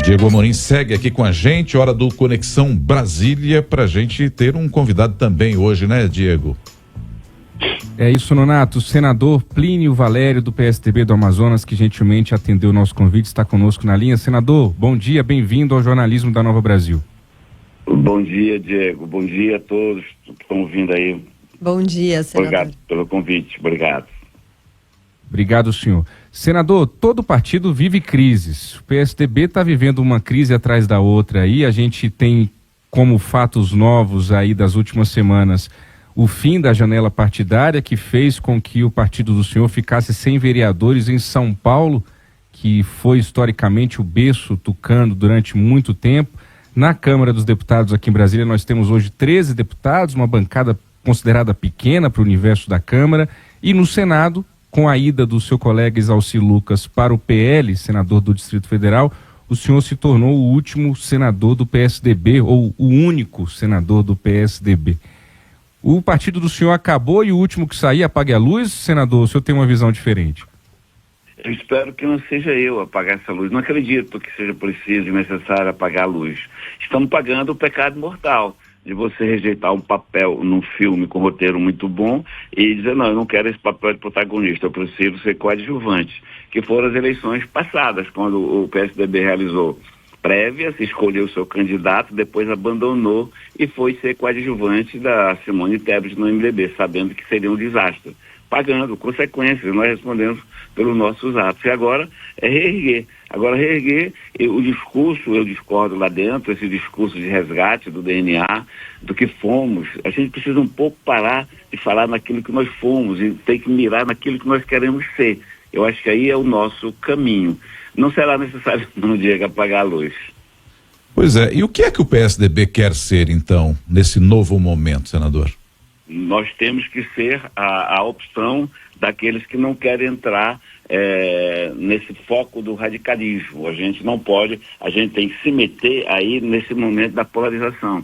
Diego Amorim segue aqui com a gente, hora do Conexão Brasília, pra gente ter um convidado também hoje, né, Diego? É isso, Nonato. O senador Plínio Valério, do PSDB do Amazonas, que gentilmente atendeu o nosso convite, está conosco na linha. Senador, bom dia, bem-vindo ao jornalismo da Nova Brasil. Bom dia, Diego. Bom dia a todos que estão ouvindo aí. Bom dia, senador. Obrigado pelo convite. Obrigado. Obrigado, senhor. Senador, todo partido vive crises. O PSDB está vivendo uma crise atrás da outra aí. A gente tem como fatos novos aí das últimas semanas o fim da janela partidária, que fez com que o partido do senhor ficasse sem vereadores em São Paulo, que foi historicamente o berço tucano durante muito tempo. Na Câmara dos Deputados aqui em Brasília nós temos hoje 13 deputados, uma bancada considerada pequena para o universo da Câmara, e no Senado, com a ida do seu colega Exalci Lucas para o PL, senador do Distrito Federal, o senhor se tornou o último senador do PSDB, ou o único senador do PSDB. O partido do senhor acabou e o último que sair apague a luz, senador? O senhor tem uma visão diferente? Eu espero que não seja eu apagar essa luz. Não acredito que seja preciso e necessário apagar a luz. Estamos pagando o pecado mortal de você rejeitar um papel num filme com roteiro muito bom e dizer, não, eu não quero esse papel de protagonista, eu prefiro ser coadjuvante, que foram as eleições passadas, quando o PSDB realizou prévias, escolheu o seu candidato, depois abandonou e foi ser coadjuvante da Simone Tebet no MDB, sabendo que seria um desastre. Pagando consequências, nós respondemos pelos nossos atos. E agora é reerguer. Agora reerguer o discurso, eu discordo lá dentro, esse discurso de resgate do DNA, do que fomos. A gente precisa um pouco parar de falar naquilo que nós fomos e tem que mirar naquilo que nós queremos ser. Eu acho que aí é o nosso caminho. Não será necessário, não, Diego, apagar a luz. Pois é, e o que é que o PSDB quer ser, então, nesse novo momento, senador? Nós temos que ser a opção daqueles que não querem entrar nesse foco do radicalismo. A gente não pode, a gente tem que se meter aí nesse momento da polarização.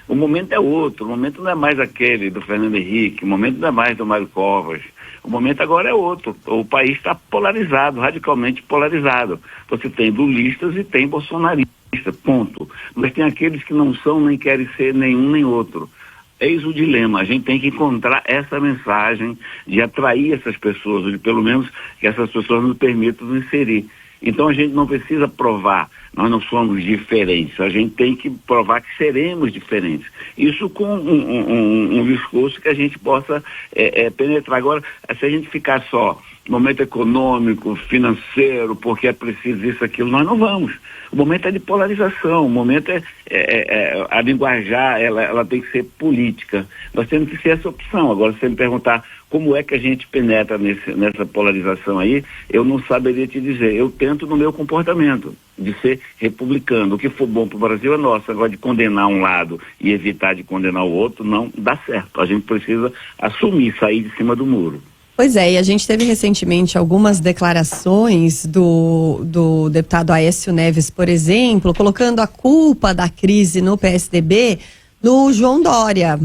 O momento é outro, o momento não é mais aquele do Fernando Henrique, o momento não é mais do Mário Covas. O momento agora é outro. O país está polarizado, radicalmente polarizado. Você tem lulistas e tem bolsonaristas, ponto. Mas tem aqueles que não são nem querem ser nenhum nem outro. Eis o dilema. A gente tem que encontrar essa mensagem de atrair essas pessoas, ou de pelo menos que essas pessoas nos permitam nos inserir. Então a gente não precisa provar, nós não somos diferentes, a gente tem que provar que seremos diferentes. Isso com um discurso que a gente possa penetrar. Agora, se a gente ficar só no momento econômico, financeiro, porque é preciso isso, aquilo, nós não vamos. O momento é de polarização, o momento a linguajar, ela tem que ser política. Nós temos que ser essa opção. Agora, se você me perguntar como é que a gente penetra nessa polarização aí, eu não saberia te dizer. Eu tento no meu comportamento de ser republicano. O que for bom para o Brasil é nosso. Agora de condenar um lado e evitar de condenar o outro, não dá certo. A gente precisa assumir, sair de cima do muro. Pois é, e a gente teve recentemente algumas declarações do deputado Aécio Neves, por exemplo, colocando a culpa da crise no PSDB no João Dória.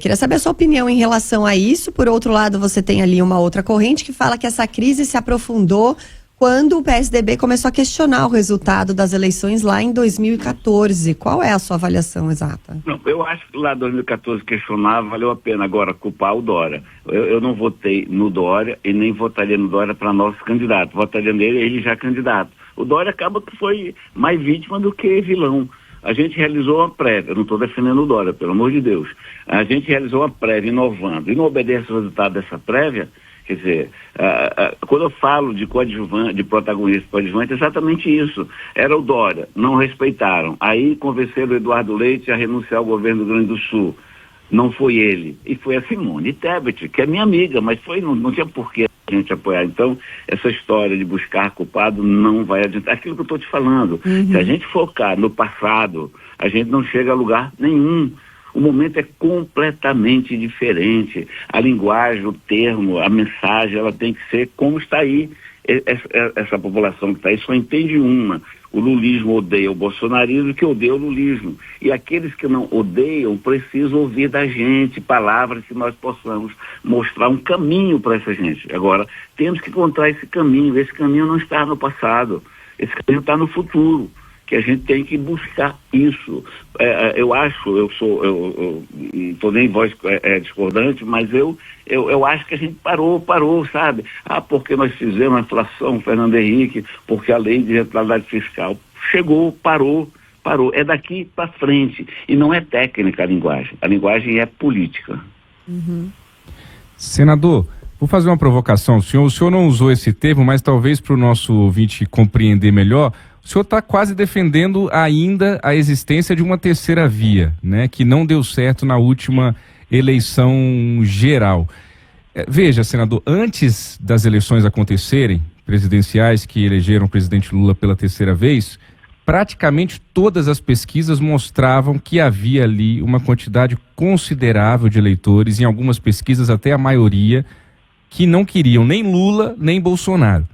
Queria saber a sua opinião em relação a isso. Por outro lado, você tem ali uma outra corrente que fala que essa crise se aprofundou quando o PSDB começou a questionar o resultado das eleições lá em 2014. Qual é a sua avaliação exata? Não, eu acho que lá em 2014 questionar valeu a pena. Agora, culpar o Dória. Eu não votei no Dória e nem votaria no Dória para nosso candidato. Votaria nele, ele já candidato. O Dória acaba que foi mais vítima do que vilão. A gente realizou uma prévia, eu não estou defendendo o Dória, pelo amor de Deus. A gente realizou uma prévia inovando e não obedece o resultado dessa prévia. Quer dizer, quando eu falo de coadjuvante, de protagonista coadjuvante, é exatamente isso. Era o Dória, não respeitaram. Aí convenceram o Eduardo Leite a renunciar ao governo do Rio Grande do Sul. Não foi ele. E foi a Simone Tebet, que é minha amiga, mas não tinha porquê a gente apoiar. Então, essa história de buscar culpado não vai adiantar. Aquilo que eu estou te falando. Se a gente focar no passado, a gente não chega a lugar nenhum. O momento é completamente diferente. A linguagem, o termo, a mensagem, ela tem que ser como está aí. Essa população que está aí só entende uma. O lulismo odeia o bolsonarismo, que odeia o lulismo. E aqueles que não odeiam precisam ouvir da gente palavras que nós possamos mostrar um caminho para essa gente. Agora, temos que encontrar esse caminho. Esse caminho não está no passado. Esse caminho está no futuro, que a gente tem que buscar isso. Eu acho, eu não estou nem em voz discordante, mas eu acho que a gente parou, sabe? Porque nós fizemos a inflação, Fernando Henrique, porque a lei de rentabilidade fiscal chegou, parou. É daqui para frente. E não é técnica a linguagem é política. Uhum. Senador, vou fazer uma provocação. O senhor não usou esse termo, mas talvez para o nosso ouvinte compreender melhor, o senhor está quase defendendo ainda a existência de uma terceira via, né, que não deu certo na última eleição geral. Veja, senador, antes das eleições acontecerem, presidenciais que elegeram o presidente Lula pela terceira vez, praticamente todas as pesquisas mostravam que havia ali uma quantidade considerável de eleitores, em algumas pesquisas até a maioria, que não queriam nem Lula nem Bolsonaro.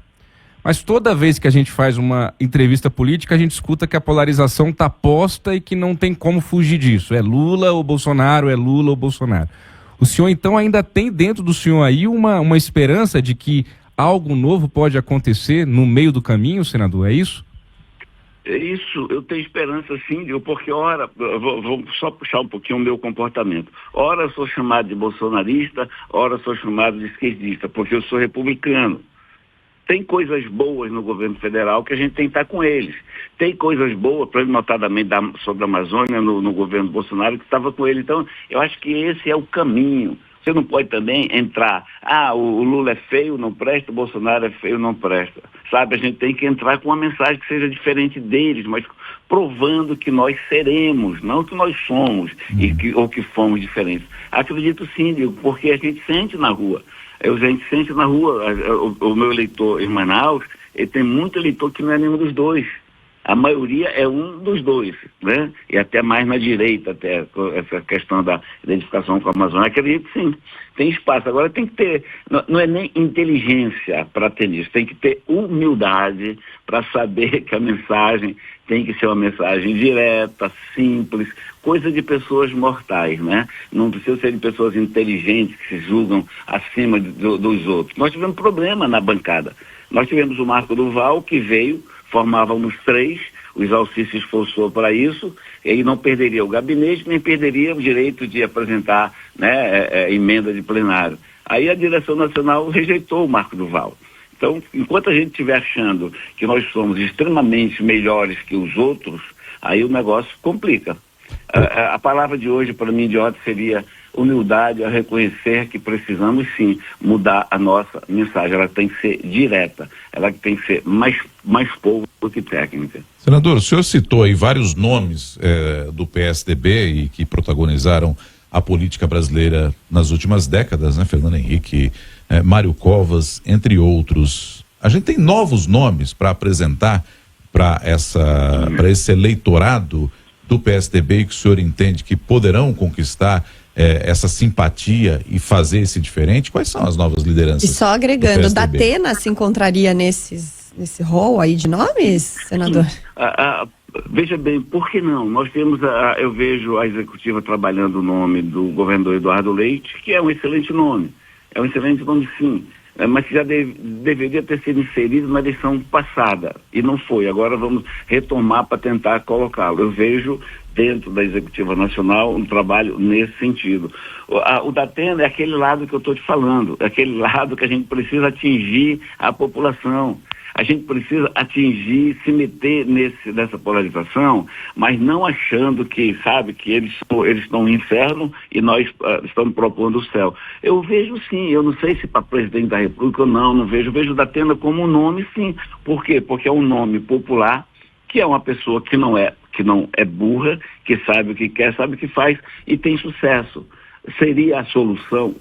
Mas toda vez que a gente faz uma entrevista política, a gente escuta que a polarização está posta e que não tem como fugir disso. É Lula ou Bolsonaro, é Lula ou Bolsonaro. O senhor, então, ainda tem dentro do senhor aí uma esperança de que algo novo pode acontecer no meio do caminho, senador? É isso? É isso, eu tenho esperança sim, porque ora, vou só puxar um pouquinho o meu comportamento. Ora eu sou chamado de bolsonarista, ora eu sou chamado de esquerdista, porque eu sou republicano. Tem coisas boas no governo federal que a gente tem que estar com eles. Tem coisas boas, notadamente sobre a Amazônia, no governo Bolsonaro, que estava com ele. Então, eu acho que esse é o caminho. Você não pode também entrar, o Lula é feio, não presta, o Bolsonaro é feio, não presta. Sabe, a gente tem que entrar com uma mensagem que seja diferente deles, mas provando que nós seremos, não que nós somos, ou que fomos diferentes. Acredito sim, Diego, porque a gente sente na rua. A gente sente na rua, o meu eleitor em Manaus, ele tem muito eleitor que não é nenhum dos dois. A maioria é um dos dois, né? E até mais na direita, até essa questão da identificação com a Amazônia. Acredito sim, tem espaço. Agora tem que ter, não é nem inteligência para ter isso, tem que ter humildade para saber que a mensagem tem que ser uma mensagem direta, simples, coisa de pessoas mortais, né? Não precisa ser de pessoas inteligentes que se julgam acima dos outros. Nós tivemos problema na bancada. Nós tivemos o Marco Duval, que veio, formávamos 3, o Isalci se esforçou para isso, ele não perderia o gabinete, nem perderia o direito de apresentar, né, emenda de plenário. Aí a direção nacional rejeitou o Marco Duval. Então, enquanto a gente estiver achando que nós somos extremamente melhores que os outros, aí o negócio complica. A palavra de hoje, para mim, idiota, seria humildade a reconhecer que precisamos, sim, mudar a nossa mensagem. Ela tem que ser direta, ela tem que ser mais povo do que técnica. Senador, o senhor citou aí vários nomes do PSDB e que protagonizaram a política brasileira nas últimas décadas, né? Fernando Henrique, Mário Covas, entre outros. A gente tem novos nomes para apresentar para esse eleitorado do PSDB e que o senhor entende que poderão conquistar essa simpatia e fazer esse diferente? Quais são as novas lideranças? E só agregando, Datena se encontraria nesse rol aí de nomes, senador? Veja bem, por que não? Nós temos, eu vejo a executiva trabalhando o nome do governador Eduardo Leite, que é um excelente nome. É um excelente nome, sim. Mas que já deveria ter sido inserido na eleição passada, e não foi. Agora vamos retomar para tentar colocá-lo. Eu vejo dentro da Executiva Nacional um trabalho nesse sentido. O Datena é aquele lado que eu estou te falando, é aquele lado que a gente precisa atingir a população. A gente precisa atingir, se meter nessa polarização, mas não achando que, sabe, que eles estão no inferno e nós estamos propondo o céu. Eu vejo sim, eu não sei se para presidente da República ou não vejo. Eu vejo o Datena como um nome, sim. Por quê? Porque é um nome popular, que é uma pessoa que não é burra, que sabe o que quer, sabe o que faz e tem sucesso. Seria a solução?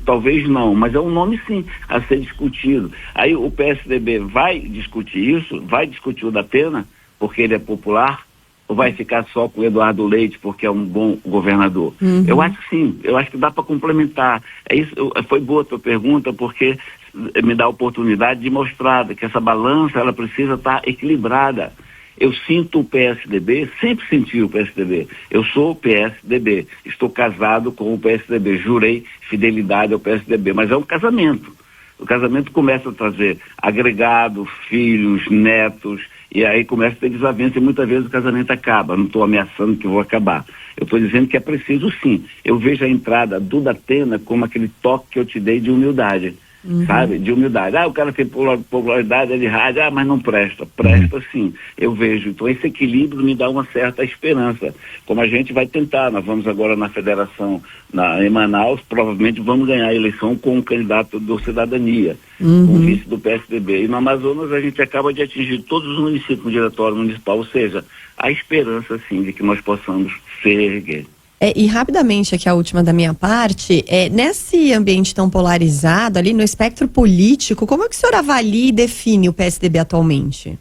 Talvez não, mas é um nome sim a ser discutido. Aí o PSDB vai discutir isso? Vai discutir o Datena porque ele é popular? Ou vai ficar só com o Eduardo Leite porque é um bom governador? Uhum. Eu acho que sim, eu acho que dá para complementar. Foi boa a tua pergunta porque me dá a oportunidade de mostrar que essa balança ela precisa estar equilibrada. Eu sinto o PSDB, sempre senti o PSDB. Eu sou o PSDB, estou casado com o PSDB, jurei fidelidade ao PSDB, mas é um casamento. O casamento começa a trazer agregado, filhos, netos, e aí começa a ter desavença e muitas vezes o casamento acaba. Não estou ameaçando que vou acabar. Eu estou dizendo que é preciso sim. Eu vejo a entrada do Datena como aquele toque que eu te dei de humildade. Sabe? De humildade. O cara tem popularidade, é de rádio, mas não presta. Presta sim, eu vejo. Então esse equilíbrio me dá uma certa esperança. Como a gente vai tentar, nós vamos agora na federação, em Manaus, provavelmente vamos ganhar a eleição com um candidato do Cidadania, com o vice do PSDB. E no Amazonas a gente acaba de atingir todos os municípios no diretório municipal, ou seja, há esperança sim de que nós possamos se erguer. E rapidamente aqui a última da minha parte, nesse ambiente tão polarizado ali no espectro político, como é que o senhor avalia e define o PSDB atualmente?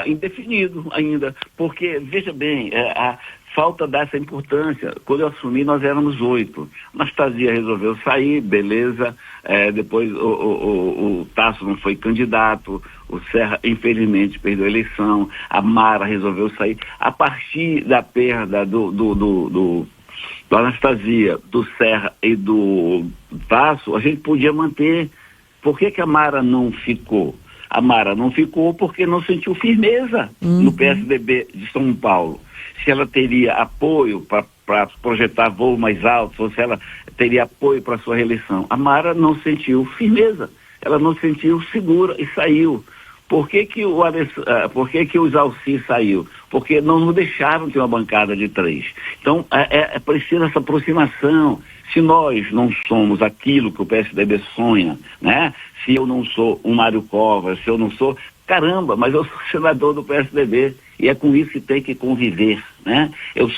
Indefinido ainda, porque, veja bem, a falta dessa importância. Quando eu assumi, nós éramos 8. Anastasia resolveu sair, beleza, depois o Tasso não foi candidato, o Serra, infelizmente, perdeu a eleição, a Mara resolveu sair. A partir da perda do Anastasia, do Serra e do Tasso, a gente podia manter. Por que a Mara não ficou? A Mara não ficou porque não sentiu firmeza no PSDB de São Paulo. Se ela teria apoio para projetar voo mais alto, ou se ela teria apoio para sua reeleição. A Mara não sentiu firmeza, ela não sentiu segura e saiu. Por que que o Zalci saiu? Porque não nos deixaram ter uma bancada de 3. Então, é preciso essa aproximação. Se nós não somos aquilo que o PSDB sonha, né? Se eu não sou um Mário Covas, se eu não sou... Caramba, mas eu sou senador do PSDB e é com isso que tem que conviver, né? Eu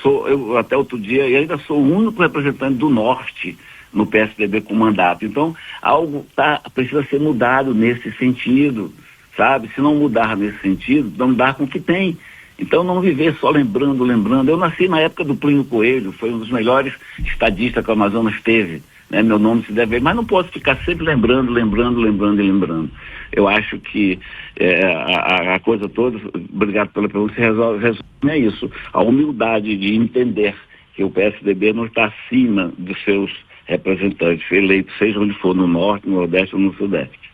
até outro dia, eu ainda sou o único representante do Norte no PSDB com mandato. Então, algo precisa ser mudado nesse sentido, sabe? Se não mudar nesse sentido, não dar com o que tem. Então, não viver só lembrando. Eu nasci na época do Plínio Coelho, foi um dos melhores estadistas que o Amazonas teve, né? Meu nome se deve... Mas não posso ficar sempre lembrando. Eu acho que a coisa toda, obrigado pela pergunta, resume é isso, a humildade de entender que o PSDB não está acima dos seus representantes eleitos, seja onde for, no Norte, no Nordeste ou no Sudeste.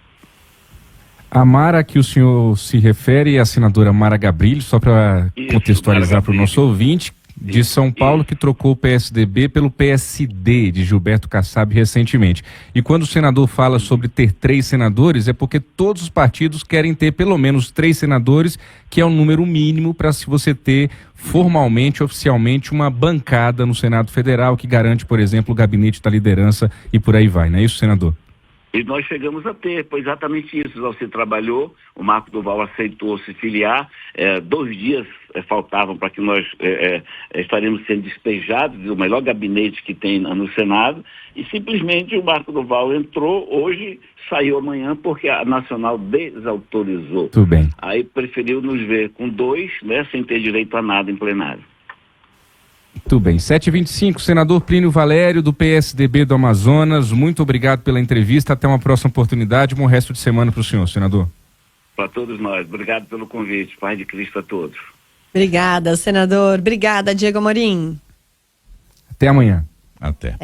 A Mara que o senhor se refere é a senadora Mara Gabrilli, só para contextualizar para o nosso ouvinte, de São Paulo, que trocou o PSDB pelo PSD de Gilberto Kassab recentemente. E quando o senador fala sobre ter 3 senadores, é porque todos os partidos querem ter pelo menos 3 senadores, que é o número mínimo para se você ter formalmente, oficialmente, uma bancada no Senado Federal que garante, por exemplo, o gabinete da liderança e por aí vai, não é isso, senador? E nós chegamos a ter, foi exatamente isso. O Zalci trabalhou, o Marco Duval aceitou se filiar, 2 dias faltavam para que nós estaríamos sendo despejados do melhor gabinete que tem no Senado, e simplesmente o Marco Duval entrou, hoje saiu amanhã porque a Nacional desautorizou. Tudo bem. Aí preferiu nos ver com 2, né, sem ter direito a nada em plenário. Tudo bem. 7h25, senador Plínio Valério, do PSDB do Amazonas, muito obrigado pela entrevista, até uma próxima oportunidade, bom resto de semana para o senhor, senador. Para todos nós, obrigado pelo convite, Paz de Cristo a todos. Obrigada, senador. Obrigada, Diego Amorim. Até amanhã. Até.